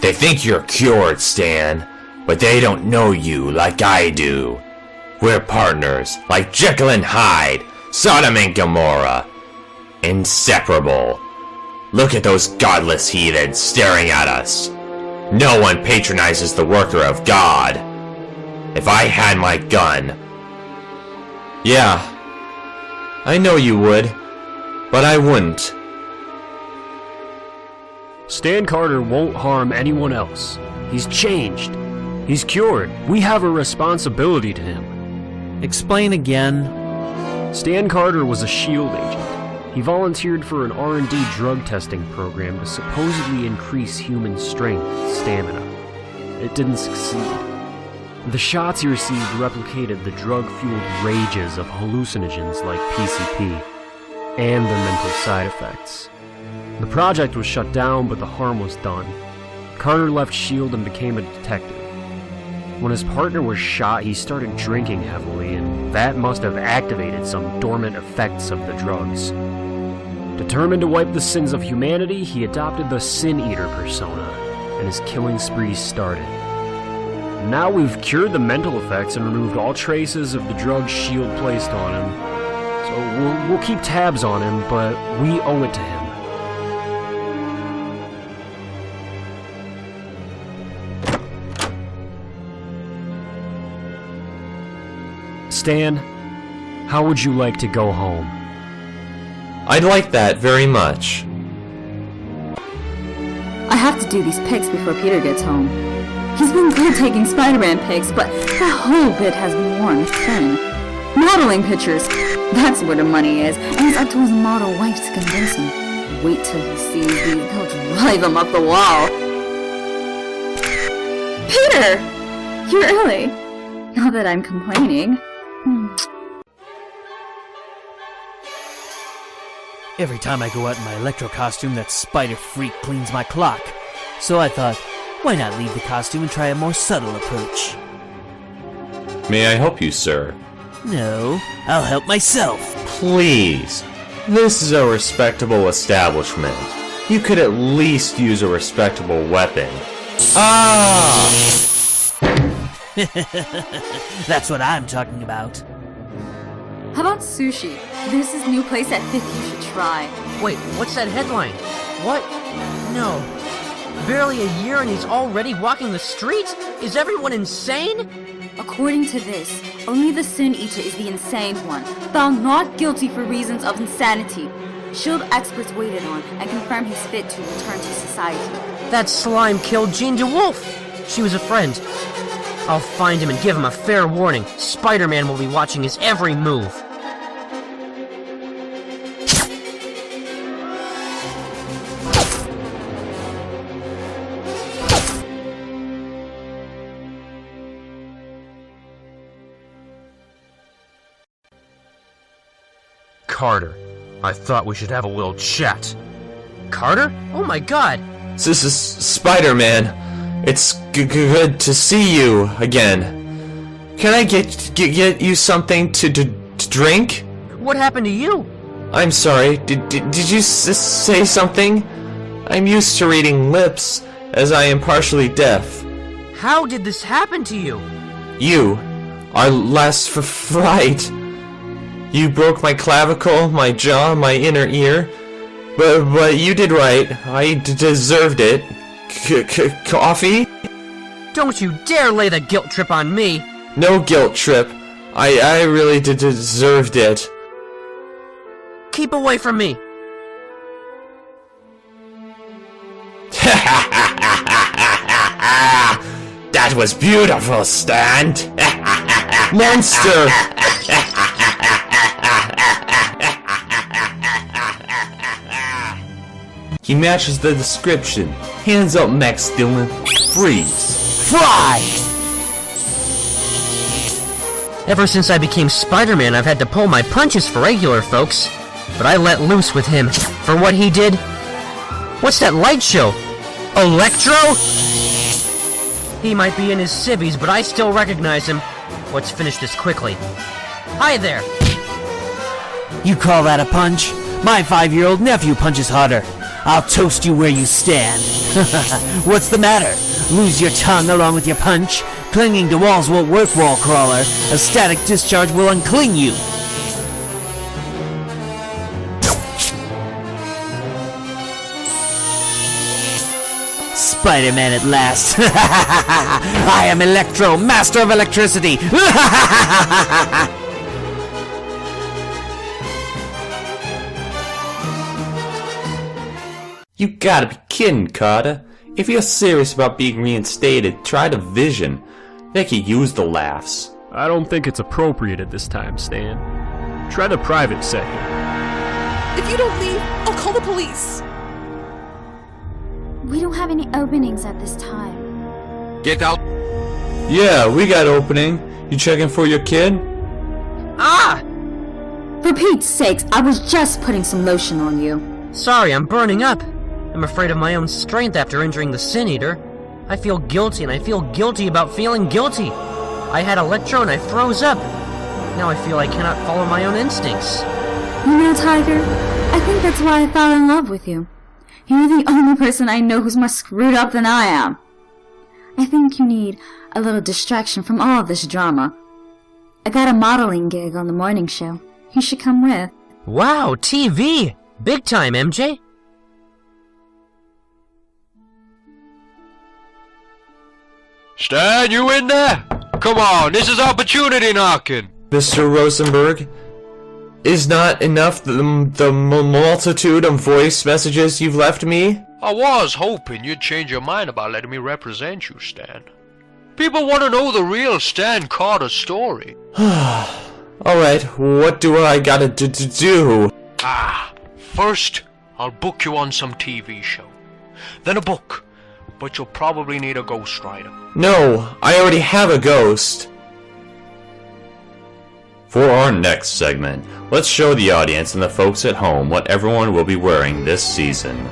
They think you're cured, Stan, but they don't know you like I do. We're partners, like Jekyll and Hyde, Sodom and Gomorrah. Inseparable. Look at those godless heathens staring at us. No one patronizes the worker of God. If I had my gun... Yeah, I know you would, but I wouldn't. Stan Carter won't harm anyone else. He's changed. He's cured. We have a responsibility to him. Explain again. Stan Carter was a SHIELD agent. He volunteered for an R&D drug testing program to supposedly increase human strength and stamina. It didn't succeed. The shots he received replicated the drug-fueled rages of hallucinogens like PCP and their mental side effects. The project was shut down, but the harm was done. Carter left SHIELD and became a detective. When his partner was shot, he started drinking heavily, and that must have activated some dormant effects of the drugs. Determined to wipe the sins of humanity, he adopted the Sin Eater persona, and his killing spree started. Now we've cured the mental effects and removed all traces of the drugs SHIELD placed on him. So we'll keep tabs on him, but we owe it to him. Stan, how would you like to go home? I'd like that very much. I have to do these pics before Peter gets home. He's been good taking Spider-Man pics, but that whole bit has worn thin. Modeling pictures, that's where the money is, and it's up to his model wife to convince him. Wait till he sees these, he'll drive him up the wall. Peter! You're early. Not that I'm complaining. Every time I go out in my Electro costume, that spider freak cleans my clock. So I thought, why not leave the costume and try a more subtle approach? May I help you, sir? No, I'll help myself. Please. This is a respectable establishment. You could at least use a respectable weapon. Ah! That's what I'm talking about. How about sushi? There's this new place I think you should try. Wait, what's that headline? What? No. Barely a year and he's already walking the streets? Is everyone insane? According to this, only the Sin Eater is the insane one, found not guilty for reasons of insanity. SHIELD experts waited on and confirmed he's fit to return to society. That slime killed Jean DeWolff. She was a friend. I'll find him and give him a fair warning. Spider-Man will be watching his every move. Carter, I thought we should have a little chat. Carter? Oh my god! This is Spider-Man. It's good to see you again. Can I get you something to drink? What happened to you? I'm sorry, did you say something? I'm used to reading lips, as I am partially deaf. How did this happen to you? You, our last fight. You broke my clavicle, my jaw, my inner ear. But you did right. I deserved it. Coffee? Don't you dare lay the guilt trip on me! No guilt trip. I really deserved it. Keep away from me! That was beautiful, Stan! Monster! He matches the description. Hands up, Max Dillon. Freeze. Fly! Ever since I became Spider-Man, I've had to pull my punches for regular folks. But I let loose with him. For what he did? What's that light show? Electro? He might be in his civvies, but I still recognize him. Let's finish this quickly. Hi there! You call that a punch? My 5-year-old nephew punches harder. I'll toast you where you stand. What's the matter? Lose your tongue along with your punch? Clinging to walls won't work, wall crawler. A static discharge will uncling you. Spider-Man at last. I am Electro, master of electricity. You gotta be kidding, Carter. If you're serious about being reinstated, try the Vision. They could use the laughs. I don't think it's appropriate at this time, Stan. Try the private sector. If you don't leave, I'll call the police. We don't have any openings at this time. Get out. Yeah, we got opening. You checking for your kid? Ah! For Pete's sakes, I was just putting some lotion on you. Sorry, I'm burning up. I'm afraid of my own strength after injuring the Sin Eater. I feel guilty, and I feel guilty about feeling guilty. I had Electro and I froze up. Now I feel I cannot follow my own instincts. You know, Tiger, I think that's why I fell in love with you. You're the only person I know who's more screwed up than I am. I think you need a little distraction from all of this drama. I got a modeling gig on the morning show. You should come with. Wow, TV! Big time, MJ. Stan, you in there? Come on, this is opportunity knocking. Mr. Rosenberg, is not enough the multitude of voice messages you've left me? I was hoping you'd change your mind about letting me represent you, Stan. People want to know the real Stan Carter story. Alright, what do I gotta do? First, I'll book you on some TV show. Then a book. But you'll probably need a ghostwriter. No, I already have a ghost. For our next segment, let's show the audience and the folks at home what everyone will be wearing this season.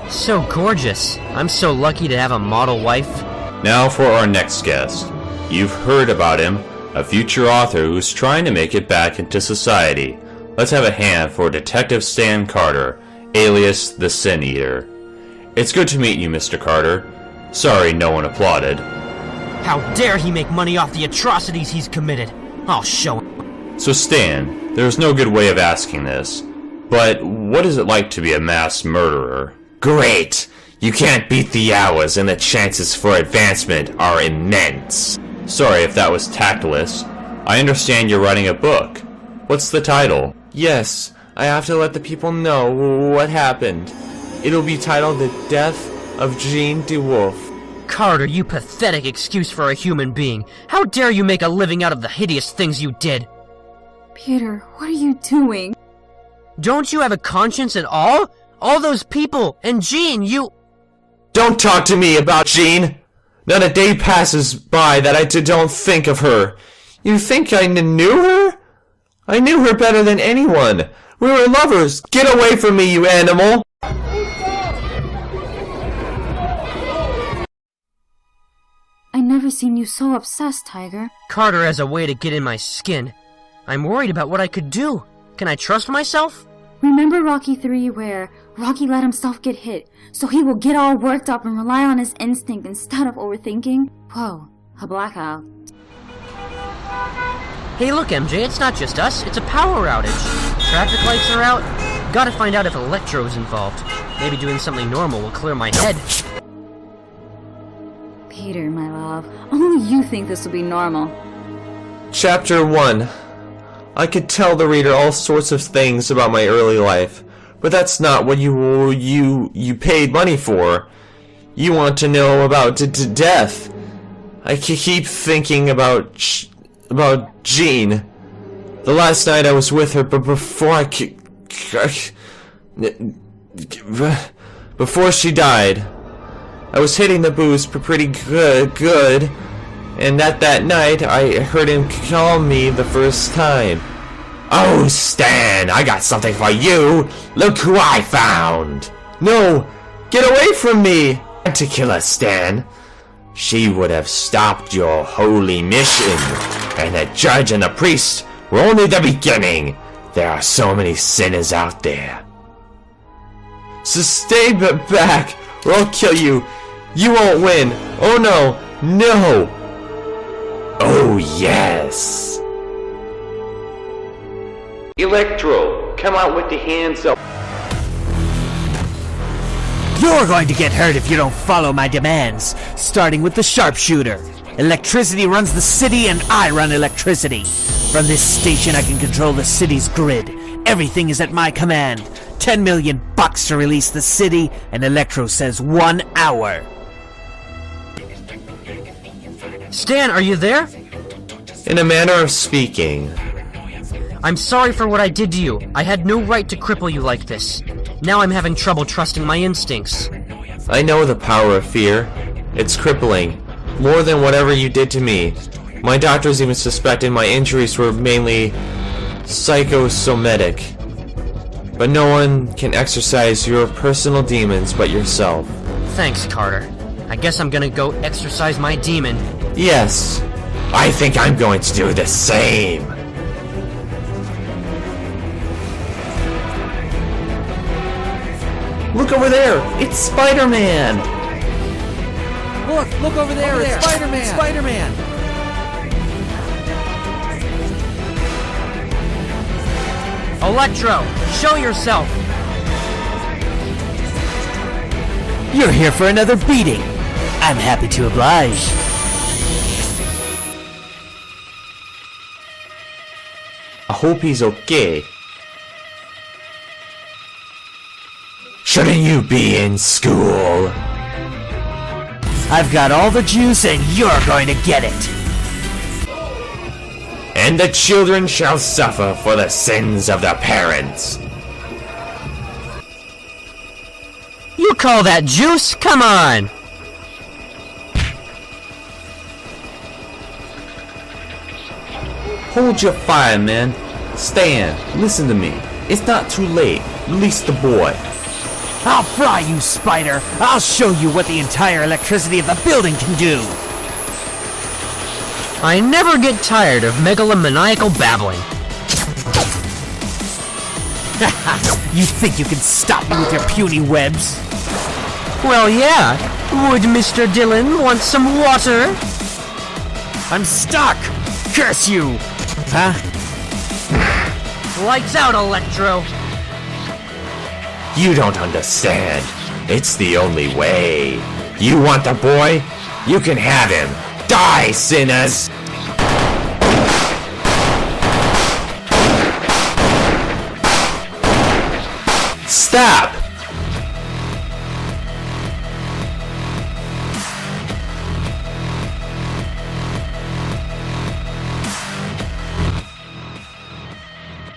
So gorgeous. I'm so lucky to have a model wife. Now for our next guest. You've heard about him, a future author who's trying to make it back into society. Let's have a hand for Detective Stan Carter, alias the Sin Eater. It's good to meet you, Mr. Carter. Sorry no one applauded. How dare he make money off the atrocities he's committed? I'll show him. So Stan, there's no good way of asking this, but what is it like to be a mass murderer? Great! You can't beat the hours and the chances for advancement are immense. Sorry if that was tactless. I understand you're writing a book. What's the title? Yes, I have to let the people know what happened. It'll be titled The Death of Jean DeWolff. Carter, you pathetic excuse for a human being. How dare you make a living out of the hideous things you did? Peter, what are you doing? Don't you have a conscience at all? All those people, and Jean, you... Don't talk to me about Jean! Not a day passes by that I don't think of her. You think I knew her? I knew her better than anyone. We were lovers. Get away from me, you animal! I never seen you so obsessed, Tiger. Carter has a way to get in my skin. I'm worried about what I could do. Can I trust myself? Remember Rocky 3 where Rocky let himself get hit, so he will get all worked up and rely on his instinct instead of overthinking? Whoa, a blackout. Hey look, MJ, it's not just us, it's a power outage. Traffic lights are out. Gotta find out if Electro's involved. Maybe doing something normal will clear my head. Peter, my love, only you think this will be normal. Chapter 1. I could tell the reader all sorts of things about my early life, but that's not what you paid money for. You want to know about death? I keep thinking about Jean. The last night I was with her, but before before she died, I was hitting the booze pretty good, and that night I heard him call me the first time. Oh, Stan, I got something for you. Look who I found. No, get away from me. To kill us, Stan. She would have stopped your holy mission, and the judge and the priest were only the beginning. There are so many sinners out there. So stay back, or I'll kill you. You won't win. Oh no, no. Oh yes. Electro, come out with the hands up. You're going to get hurt if you don't follow my demands, starting with the sharpshooter. Electricity runs the city and I run electricity. From this station I can control the city's grid. Everything is at my command. 10 million bucks to release the city, and Electro says 1 hour. Stan, are you there? In a manner of speaking. I'm sorry for what I did to you. I had no right to cripple you like this. Now I'm having trouble trusting my instincts. I know the power of fear. It's crippling. More than whatever you did to me. My doctors even suspected my injuries were mainly psychosomatic. But no one can exorcise your personal demons but yourself. Thanks, Carter. I guess I'm gonna go exorcise my demon. Yes, I think I'm going to do the same. Look over there! It's Spider-Man! Look over there, it's Spider-Man! Spider-Man! Electro, show yourself! You're here for another beating. I'm happy to oblige. I hope he's okay. Shouldn't you be in school? I've got all the juice and you're going to get it. And the children shall suffer for the sins of the parents. You call that juice? Come on! Hold your fire, man. Stan, listen to me. It's not too late. Release the boy. I'll fry you, Spider! I'll show you what the entire electricity of the building can do! I never get tired of megalomaniacal babbling. You think you can stop me with your puny webs? Well, yeah. Would Mr. Dillon want some water? I'm stuck! Curse you! Huh? Lights out, Electro! You don't understand. It's the only way. You want the boy? You can have him. Die, sinners! Stop!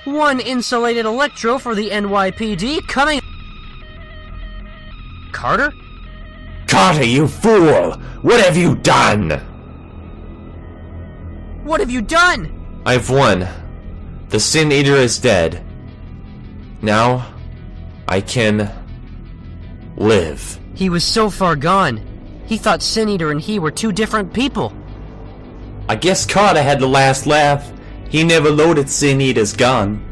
One insulated Electro for the NYPD coming... Carter? Carter, you fool! What have you done? What have you done? I've won. The Sin Eater is dead. Now, I can... live. He was so far gone. He thought Sin Eater and he were two different people. I guess Carter had the last laugh. He never loaded Sin Eater's gun.